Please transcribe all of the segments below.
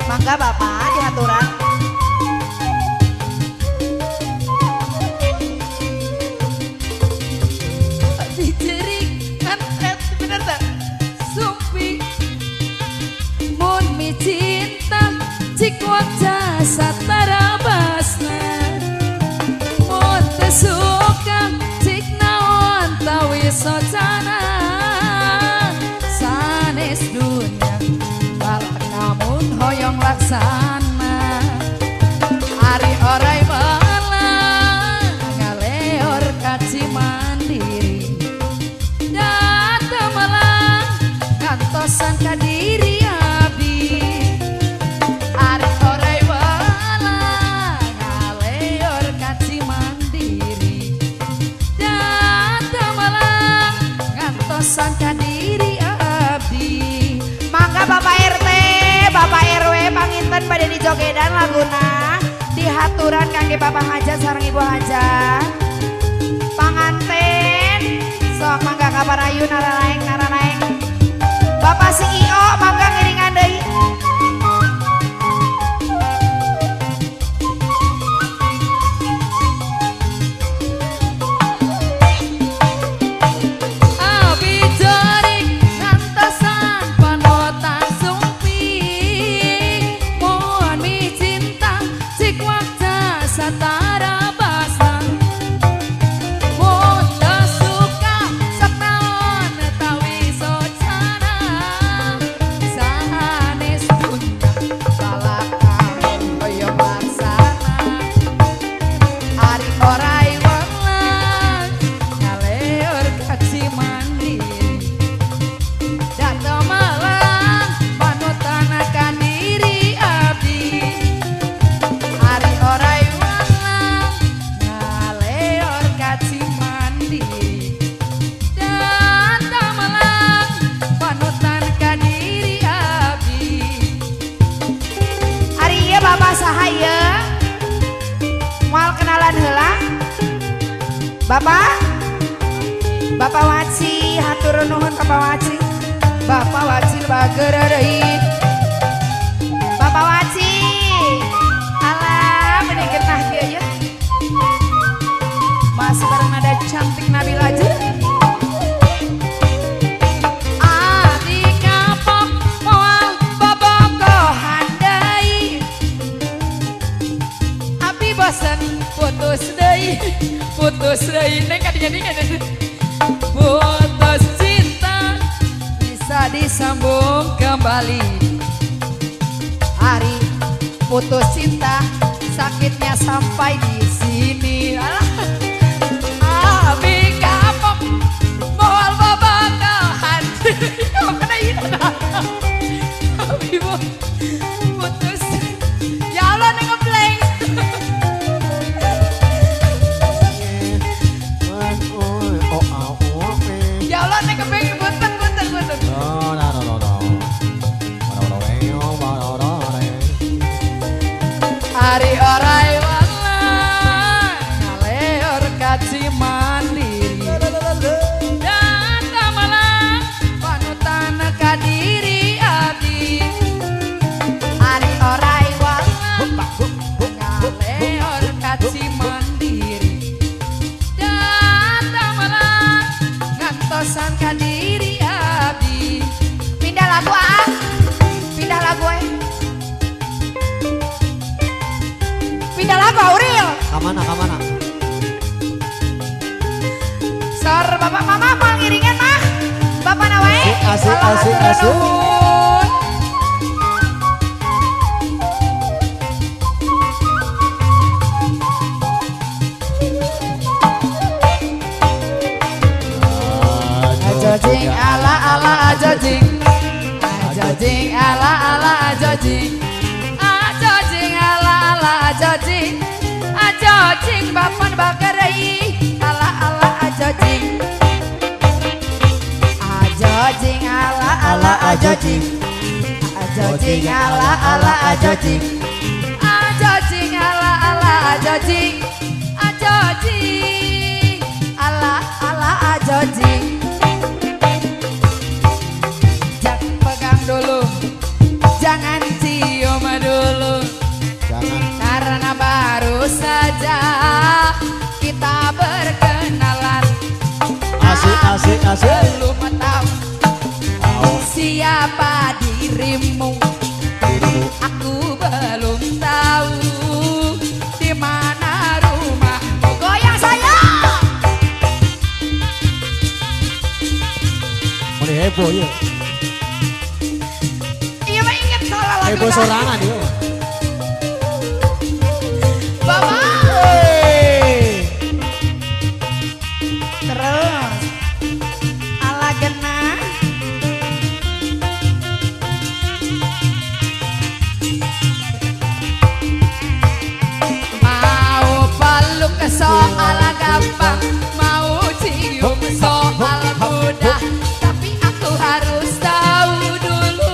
Mangga Bapak diaturan. Dijerik kan bener tak? Sumpi mun mi cinta cik wajah satara basna mun suka cik naon tawi socana sanes dunia balak namun hoyong laksana ari orai bala ngaleor kaci mandiri data malang kantosan kadiri abdi ari orai bala ngaleor kaci mandiri data malang kantosan kadiri abdi. Mangga Bapak RT, Bapak RW panginten pada dijogedan laguna dihaturan kangge Bapak Haja sareng Ibu Haja. Panganten sok mangga kabar ayu naranaeng naranaeng. Bapak CEO mangga ngiringan deui. Abi jorik kantosan panutan sumpi mohon mi cinta cik wajah satara basa mun suka saknaon tawi socana sanes dunya balakang hoyong laksana ari orai welang ngaleor kaci mandiri data malang panutan kadiri abdi ari orai welang ngaleor kaci mandiri data malang panutan kadiri abdi. Ari ieu Bapak sahaya moal kenalan heula. Bapak Waci hatur nuhun ka Bapak Waci. Bapak Waci bageur deui. Bapak Waci. Alah bener genah kieu ya. Mas bareng nada cantik Nabil aja. Adi kapok moal bobogohan deui abi bosen putus deui neng kadinya putus cinta bisa disambung kembali Hari putus cinta sakitnya sampai di sini. abi kapok moal bobogohan mana ini abi putus ya Allah neng ngeblank. Ya Allah neng ngeblank punten. Hari orai walang ngaleor kaci mandiri data malang panutan kadiri abdi Hari orai walang ngaleor kaci mandiri data malang ngantosan kadiri abdi. pindah lagu ah. Pindah lagu Pindah lagu Auril. Kamana? Sor Bapak Mama mau ngiringan mah. Bapak nawae. Asik. Ajojing ala ajojing ajojing ala ajojing ajojing ala ajojing bapan bagerai ala ajojing Ajojing ala ala ajojing. Ajojing ala ala ajojing. Ajojing ala ala ajojing. Ajojing Ala ala ajojing. jangan pegang dulu, jangan cium dulu, Jangan. karena baru saja kita berkenalan. Asik asik asik. Belum tahu siapa dirimu, aku belum tahu di mana rumahmu. Goyang saya. Mulai heboh ya. Iya mah inget salah lagu Heboh tadi. sorangan ya. Bapak. Terus ala genah. Mau peluk soal gampang, mau cium soal mudah, tapi aku harus tahu dulu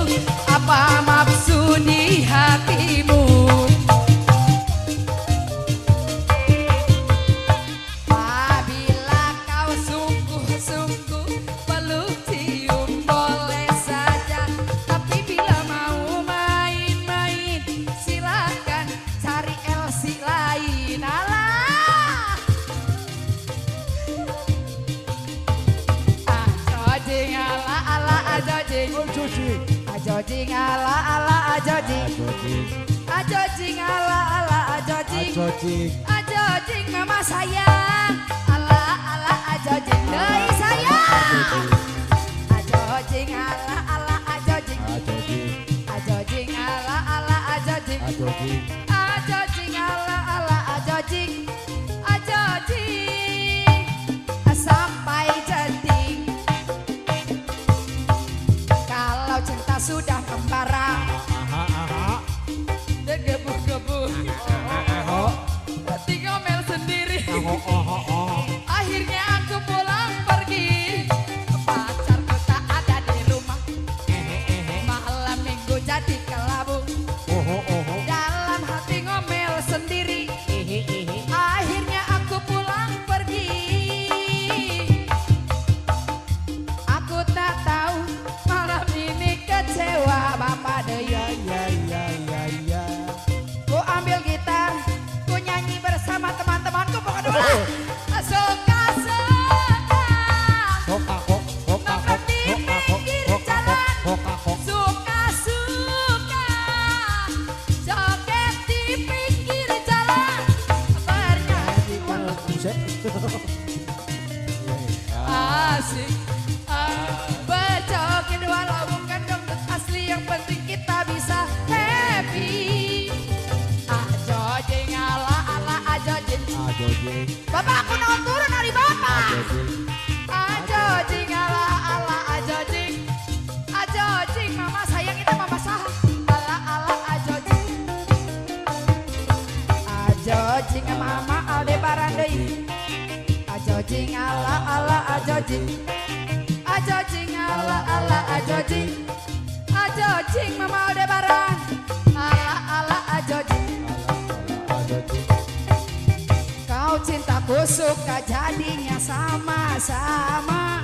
apa maksud di hatimu. Apabila kau sungguh-sungguh peluk cium boleh saja, tapi bila mau main-main silakan cari LC lain. Alah, ajojing ala ala ajojing. Ajojing ala ala ajojing. Ajojing ala ala ajojing. Ajojing. Ajojing mama sayang, ala ala ajojing deui sayang. Ajojing ala ala ajojing. Ajojing. Ajojing ala ala ajojing. Ajojing. Ajojing ala ala ajojing. Ajojing sampai jenting. Kalau cinta sudah membara Aha aha. dan gebu-gebu, tinggal mel sendiri. Oh oh oh. Akhirnya aku pulang pergi, pacarku tak ada di rumah. Malam minggu jadi kelabung, Oh oh oh. dalam hati ngomel sendiri. Akhirnya aku pulang pergi. Aku tak tahu malam ini kecewa bapak deh. Ya ya ya ya ya. Ku ambil gitar, ku nyanyi bersama teman-temanku pokoknya dulu. Suka-suka Hoka kok. Hoka kok. Hoka kok. Hoka kok. Hoka kok. Suka-suka joget di pinggir jalan, bernyanyi Buset. asik. Berjoget walau bukan dangdut asli, yang penting kita bisa happy. Ajojing ala ala ajojing. Ajojing. Bapak aku mau turun dari bapak. Ajojing. Ajojing ala ala ajojing. Ajojing mama sayang itu mama sah. Ala ala ajojing. Ajojing mama Aldebaran deui. Ajojing ala ala ajojing. Ajojing ala ala ajojing. Ajojing mama Aldebaran. Ala ala ajojing. Ajojing. Kau cintaku suka jadinya sama-sama.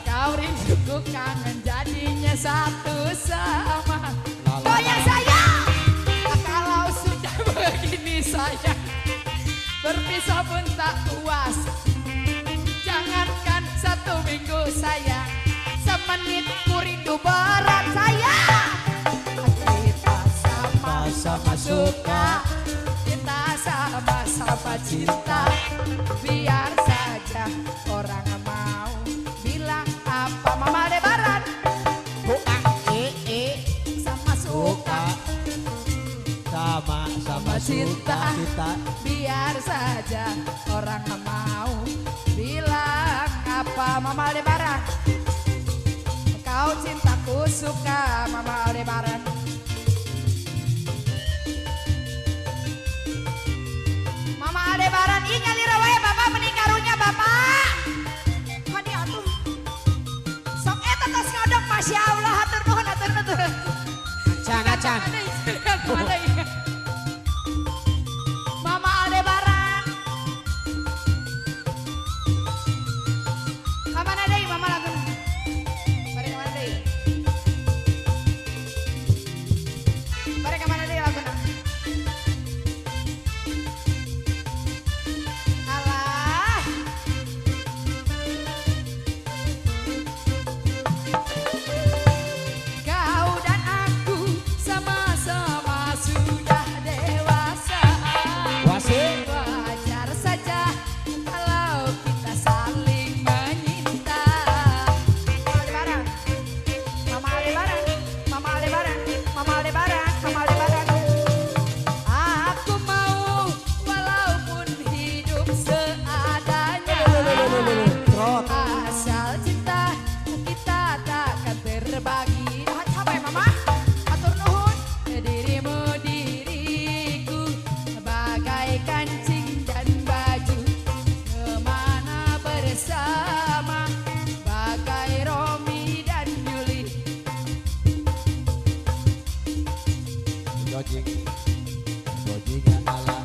Kau rinduku kangen jadinya satu sama. Goyang saya. Kalau sudah begini sayang, berpisah pun tak puas. Jangankan 1 minggu sayang, semenit ku rindu berat sayang. Kita sama-sama suka, kita sama-sama cinta. Biar saja orang mau bilang apa mama Aldebaran. Sama suka, Sama cinta. cinta. biar saja orang mau bilang apa mama Aldebaran. Kau cintaku suka mama Aldebaran. Mama Aldebaran ih ngalira wae bapak mening karunya bapak. Hadi atuh. Masya Allah, hatur nuhun, hatur nuhun. Acan. Mama Aldebaran. Kamana deui mama lagu? Bari kamana deui? Bari kamana deui laguna? Alah. Kau dan aku sama-sama sudah dewasa. Wasik. Wajar saja kalau kita saling menyinta. Aldebaran. Mama Aldebaran. Mama Aldebaran. Mama Aldebaran. Mama Aldebaran. Aku mau walaupun hidup seadanya. Trot. Asal cinta kita takkan terbagi. Apa ya mama? Hatur nuhun. Dirimu diriku bagaikan kancing dan baju, kemana bersama bagai Romi dan Yuli. Dojing. Dojing adalah